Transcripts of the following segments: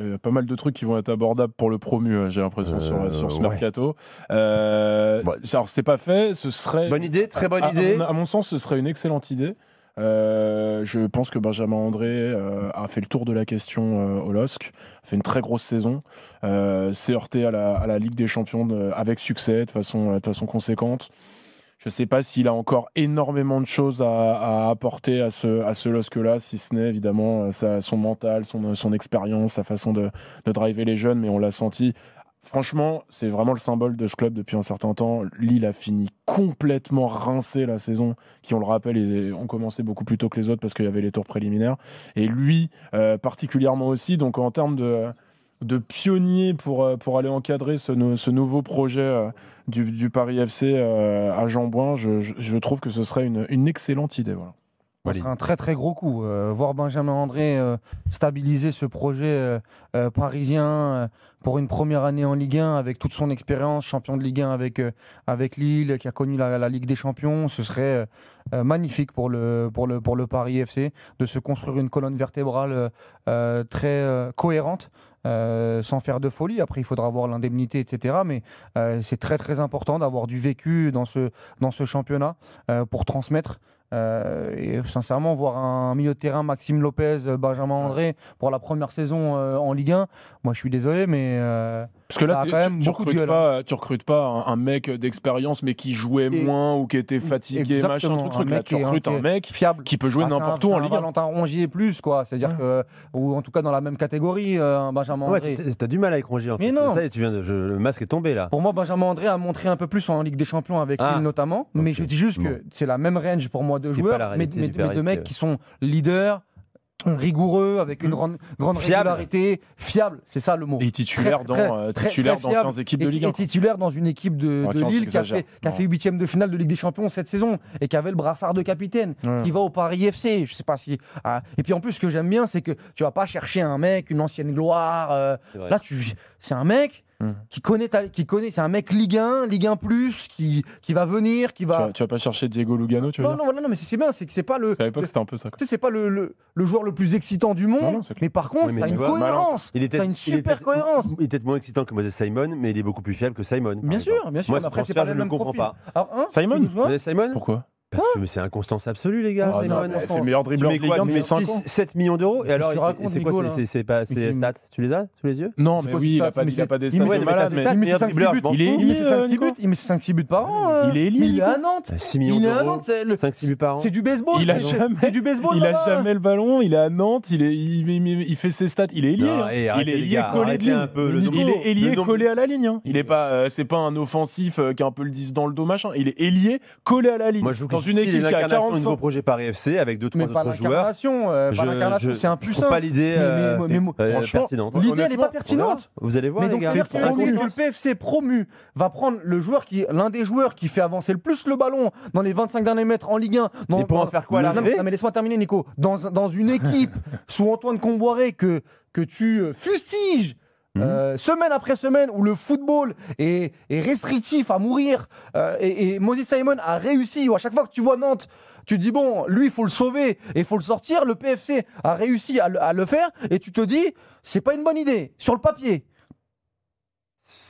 y a pas mal de trucs qui vont être abordables pour le promu, j'ai l'impression, sur ce mercato. Alors, c'est pas fait, ce serait... Bonne idée, très bonne idée. À mon sens, ce serait une excellente idée. Je pense que Benjamin André a fait le tour de la question au LOSC, a fait une très grosse saison, s'est heurté à la Ligue des Champions avec succès, de façon conséquente. Je ne sais pas s'il a encore énormément de choses à apporter à ce LOSC-là, si ce n'est évidemment son mental, son expérience, sa façon de driver les jeunes, mais on l'a senti. Franchement, c'est vraiment le symbole de ce club depuis un certain temps. Lille a fini complètement rincé la saison, qui, on le rappelle, ont commencé beaucoup plus tôt que les autres parce qu'il y avait les tours préliminaires. Et lui, particulièrement aussi, donc en termes de pionnier pour aller encadrer ce nouveau projet du Paris FC à Jean-Bouin, je trouve que ce serait une excellente idée. Voilà. Ce serait un très très gros coup. Voir Benjamin André stabiliser ce projet parisien pour une première année en Ligue 1 avec toute son expérience, champion de Ligue 1 avec Lille, qui a connu la Ligue des Champions, ce serait magnifique pour le Paris FC de se construire une colonne vertébrale très cohérente. Sans faire de folie. Après, il faudra voir l'indemnité, etc. Mais c'est très très important d'avoir du vécu dans ce championnat pour transmettre. Et sincèrement, voir un milieu de terrain, Maxime Lopez, Benjamin André, pour la première saison en Ligue 1, moi je suis désolé, mais parce que là, tu recrutes pas un mec d'expérience, mais qui jouait moins ou qui était fatigué, machin, truc. Là, tu recrutes un mec fiable qui peut jouer n'importe où en Ligue 1. Valentin Rongier plus, quoi. C'est-à-dire que, ou en tout cas dans la même catégorie, Benjamin André. T'as du mal avec Rongier, en fait. Mais non. Ça, le masque est tombé là. Pour moi, Benjamin André a montré un peu plus en Ligue des Champions avec Lille notamment, mais je dis juste que c'est la même range pour moi de joueurs, mais de mecs qui sont leaders, rigoureux, avec une grande régularité, fiable, c'est ça le mot. Et titulaire dans 15 équipes de Ligue 1. Et titulaire dans une équipe de Lille qui a fait 8e de finale de Ligue des Champions cette saison et qui avait le brassard de capitaine, qui va au Paris FC. Je sais pas si. Et puis en plus, ce que j'aime bien, c'est que tu vas pas chercher un mec, une ancienne gloire. Là, c'est un mec. Qui connaît, c'est un mec Ligue 1, Ligue 1+, qui va venir, qui va... Tu vas pas chercher Diego Lugano, tu veux dire ? Non, mais c'est bien, c'est que c'est pas le... À l'époque, c'était un peu ça. Tu sais, c'est pas le joueur le plus excitant du monde, mais par contre, ça a une cohérence. Ça a une super cohérence. Il est peut-être moins excitant que Moses Simon, mais il est beaucoup plus fiable que Simon. Bien sûr. Moi, Après, c'est pas je ne le comprends pas. Simon ? Pourquoi ? Parce que c'est inconstance absolue, les gars. C'est le meilleur dribbleur de Ligue 1 depuis 5 ans. 7 millions d'euros. Et alors, c'est quoi ces stats ? Tu les as sous les yeux ? Non, mais oui, il a pas des stats. Il met 5-6 buts par an. Il est ailier. Il est à Nantes. 6 millions d'euros. 5-6 buts par an. C'est du baseball. C'est du baseball. Il a jamais le ballon. Il est à Nantes. Il fait ses stats. Il est ailier. Il est ailier collé de ligne. Il est ailier collé à la ligne. Il est pas. C'est pas un offensif qui a un peu le 10 dans le dos, machin. Il est ailier collé à la ligne. Dans une équipe qui a 45 nouveau projet Paris FC avec 2-3 autres joueurs. L'incarnation, c'est un plus simple. Pas l'idée pertinente. L'idée, elle n'est pas pertinente. Vous allez voir, mais les donc, gars. c'est-à-dire que le PFC promu va prendre l'un des joueurs qui fait avancer le plus le ballon dans les 25 derniers mètres en Ligue 1. Et pour en faire quoi là ? Non, mais laisse-moi terminer, Nico. Dans une équipe sous Antoine Comboiré que tu fustiges. Semaine après semaine où le football est restrictif à mourir et Moses Simon a réussi, ou à chaque fois que tu vois Nantes tu te dis bon, lui il faut le sauver et il faut le sortir, le PFC a réussi à le faire et tu te dis c'est pas une bonne idée sur le papier.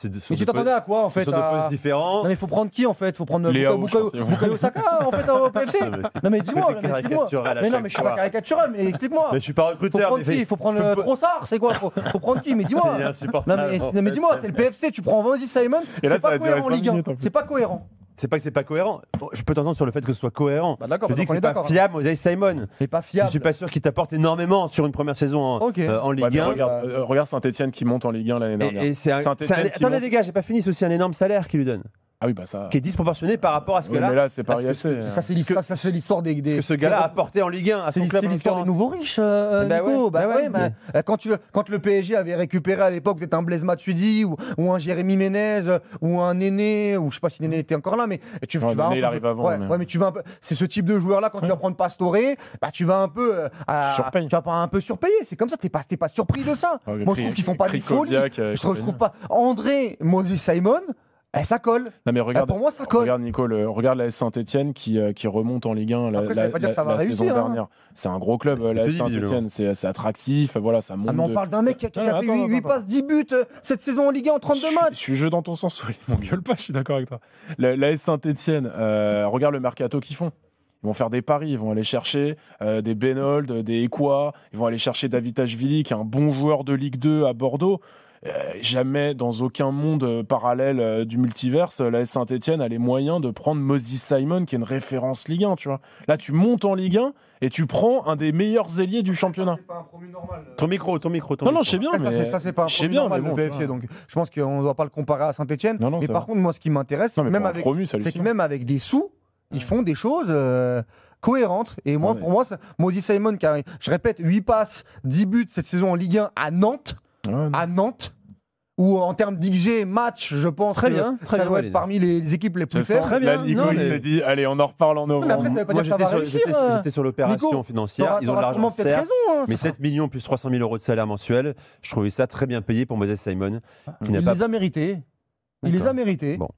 Mais tu t'attendais à quoi en fait? Sur deux postes différents. Non mais il faut prendre qui en fait? Il faut prendre Bukayo Saka en fait au PFC. Non mais dis-moi, explique-moi. Mais non mais je suis pas caricatural, mais explique-moi. Mais je suis pas recruteur. Faut prendre qui? Il faut prendre Trossard, c'est quoi? Faut prendre qui? Mais dis-moi. Non mais dis-moi, t'es le PFC, tu prends Moses Simon, c'est pas cohérent en Ligue 1. C'est pas cohérent. C'est pas que c'est pas cohérent. Je peux t'entendre sur le fait que ce soit cohérent. D'accord, je dis que c'est pas fiable, Moses Simon. C'est pas fiable. Je suis pas sûr qu'il t'apporte énormément sur une première saison en Ligue 1. Regarde Saint-Etienne qui monte en Ligue 1 l'année dernière. Attendez les gars, j'ai pas fini, c'est aussi un énorme salaire qu'il lui donne. Ah oui, bah ça. Qui est disproportionné par rapport à ce gars-là. Mais là, c'est Paris FC. Ça, c'est l'histoire des. Ce que ce gars-là a apporté en Ligue 1 à son club. C'est l'histoire des nouveaux riches, Nico. Quand le PSG avait récupéré à l'époque peut-être un Blaise Matuidi ou un Jérémy Ménez ou un Néné, ou je sais pas si Néné était encore là, mais tu vas. Néné, il arrive avant. Ouais, mais tu vas un peu. C'est ce type de joueur-là, quand tu vas prendre Pastore, tu vas un peu. Tu vas pas un peu surpayer. C'est comme ça, t'es pas surpris de ça. Moi, je trouve qu'ils font pas des folies. Je trouve pas. André, Moses Simon. Ça colle. Non mais regarde, pour moi, ça colle. Regarde Nico, regarde la Saint-Etienne qui remonte en Ligue 1 la saison dernière. C'est un gros club, la Saint-Etienne, c'est attractif, voilà, ça monte. Mais on parle d'un mec qui a fait 8 passes, 10 buts cette saison en Ligue 1 en 32 matchs. Je suis jeu dans ton sens, oui, on gueule pas, je suis d'accord avec toi. La Saint-Etienne, regarde le mercato qu'ils font. Ils vont faire des paris, ils vont aller chercher des Benold, des Ekwa, ils vont aller chercher David Tachvili, qui est un bon joueur de Ligue 2 à Bordeaux. Jamais dans aucun monde parallèle du multiverse, la Saint-Etienne a les moyens de prendre Moses Simon, qui est une référence Ligue 1, tu vois. Là, tu montes en Ligue 1 et tu prends un des meilleurs ailiers du championnat. C'est pas un promu normal. Ton micro. Non, je sais bien, mais ça c'est pas un promu normal, le BFC. Donc, je pense qu'on ne doit pas le comparer à Saint-Etienne. Mais par contre, moi, ce qui m'intéresse, c'est que même avec des sous, ils font des choses cohérentes. Et moi, pour moi, Moses Simon, je répète, 8 passes, 10 buts cette saison en Ligue 1 à Nantes. À Nantes, où en termes d'XG match, je pense que ça doit être parmi les équipes les plus faibles. Très bien. Nico, il s'est dit, allez, on en reparle en novembre. Moi, j'étais sur l'opération financière. Ils ont de l'argent, certes, mais 7 millions plus 300 000 euros de salaire mensuel, je trouvais ça très bien payé pour Moses Simon. Il les a mérités. Il les a mérités. Bon.